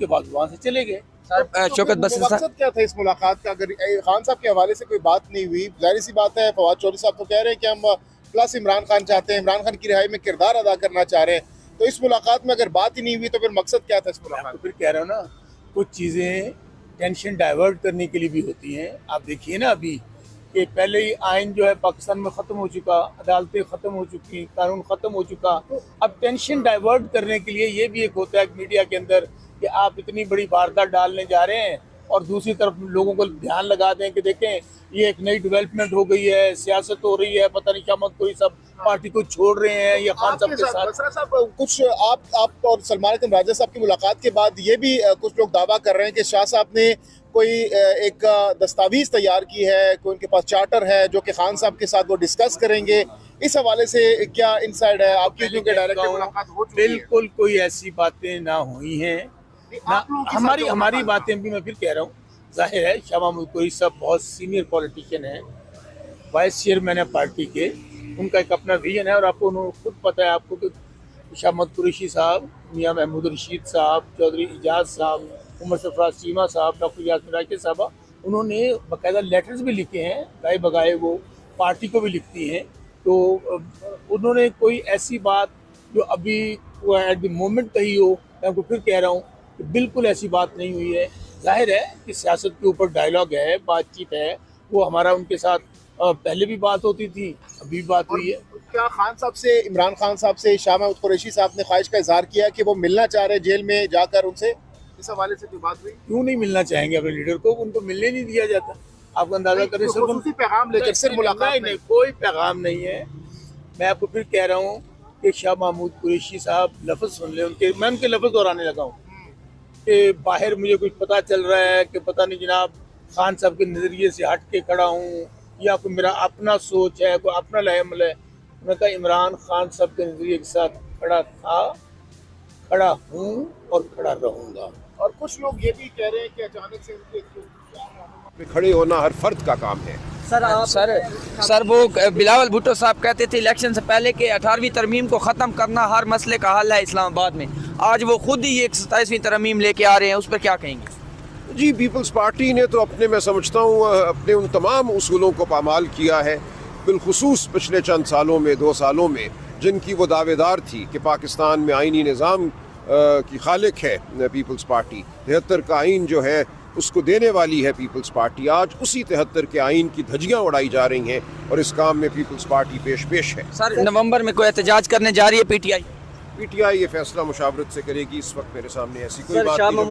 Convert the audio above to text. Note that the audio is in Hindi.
उसके बाद वहाँ से चले गए। शौकत बसर साहब, मकसद क्या था इस मुलाकात का? अगर खान साहब के हवाले से कोई बात नहीं हुई, जाहिर सी बात है फवाद चौधरी साहब तो कह रहे हैं कि हम प्लस इमरान खान चाहते हैं, इमरान खान की रिहाई में किरदार अदा करना चाह रहे हैं, तो इस मुलाकात में अगर बात ही नहीं हुई तो फिर मकसद क्या था इस मुलाकात? तो फिर कह रहा हूँ ना, कुछ चीज़ें टेंशन डाइवर्ट करने के लिए भी होती हैं। आप देखिए ना अभी कि पहले ही आइन जो है पाकिस्तान में ख़त्म हो चुका, अदालतें ख़त्म हो चुकी, कानून ख़त्म हो चुका। अब टेंशन डाइवर्ट करने के लिए ये भी एक होता है मीडिया के अंदर कि आप इतनी बड़ी वारदात डालने जा रहे हैं और दूसरी तरफ लोगों को ध्यान लगा दें कि देखें ये एक नई डेवलपमेंट हो गई है, सियासत हो रही है, पता नहीं क्या मत कोई सब पार्टी को छोड़ रहे हैं या खान साहब के साथ। बसरा साहब, कुछ आप और सलमान अकरम राजा साहब की मुलाकात के बाद ये भी कुछ लोग दावा कर रहे हैं कि शाह साहब ने कोई एक दस्तावेज तैयार की है, कोई उनके पास चार्टर है जो कि खान साहब के साथ वो डिस्कस करेंगे। इस हवाले से क्या इनसाइड है आपकी? क्योंकि डायरेक्ट मुलाकात हो चुकी है। बिल्कुल कोई ऐसी बातें ना हुई हैं ना, हमारी बातें भी मैं फिर कह रहा हूँ। जाहिर है शाह महमूद कुरैशी साहब बहुत सीनियर पॉलिटिशियन हैं, वाइस चेयरमैन है पार्टी के, उनका एक अपना विजन है और आपको खुद पता है आपको कि शाह महमूद कुरैशी साहब, मियाँ महमूद रशीद साहब, चौधरी इजाज साहब, उमर सरफराज चीमा साहब, डॉक्टर यासमीन राशिद साहबा, उन्होंने बाकायदा लेटर्स भी लिखे हैं, गाए बगाए वो पार्टी को भी लिखती हैं। तो उन्होंने कोई ऐसी बात जो अभी एट द मोमेंट कही हो, मैं आपको फिर कह रहा हूँ कि बिल्कुल ऐसी बात नहीं हुई है। जाहिर है कि सियासत के ऊपर डायलॉग है, बातचीत है, वो हमारा उनके साथ पहले भी बात होती थी, अभी भी बात हुई है। क्या खान साहब से, इमरान खान साहब से शाह महमूद कुरैशी साहब ने ख्वाहिश का इजहार किया कि वो मिलना चाह रहे जेल में जाकर उनसे? इस हवाले से कोई बात हुई? क्यों नहीं मिलना चाहेंगे अपने लीडर को? उनको मिलने नहीं दिया जाता। आपको अंदाजा करें सिर्फ उसी पैगाम लेकर सिर्फ मुलाकात नहीं, कोई पैगाम नहीं है। मैं आपको फिर कह रहा हूँ कि शाह महमूद कुरैशी साहब लफ्ज़ सुन ले उनके, मैं उनके लफ्ज़ दोहराने लगा हूँ कि बाहर मुझे कुछ पता चल रहा है कि पता नहीं जनाब खान साहब के नज़रिए से हट के खड़ा हूँ या कोई मेरा अपना सोच है, कोई अपना लहमल है। मैं कहा इमरान खान साहब के नज़रिए के साथ खड़ा था, खड़ा हूँ और खड़ा रहूँगा। और कुछ लोग ये भी कह रहे हैं कि अचानक से उनके खड़े होना हर फर्द का काम है। सर वो बिलावल भुट्टो साहब कहते थे इलेक्शन से पहले कि 18वीं तरमीम को ख़त्म करना हर मसले का हल है इस्लामाबाद में। आज वो खुद ही एक 27वीं तरमीम लेके आ रहे हैं, उस पर क्या कहेंगे? जी, पीपल्स पार्टी ने तो अपने, मैं समझता हूँ, अपने उन तमाम उसूलों को पामाल किया है, बिलखुसूस पिछले चंद सालों में, 2 सालों में, जिनकी वो दावेदार थी कि पाकिस्तान में आइनी निज़ाम की खालिक है पीपल्स पार्टी। 73 का आइन जो है उसको देने वाली है पीपल्स पार्टी। आज उसी 73 के आइन की धज्जियाँ उड़ाई जा रही हैं और इस काम में पीपल्स पार्टी पेश है। सर नवंबर में कोई एहतजाज करने जा रही है पीटीआई? पीटीआई ये फैसला मुशावरत से करेगी। इस वक्त मेरे सामने ऐसी कोई बात नहीं।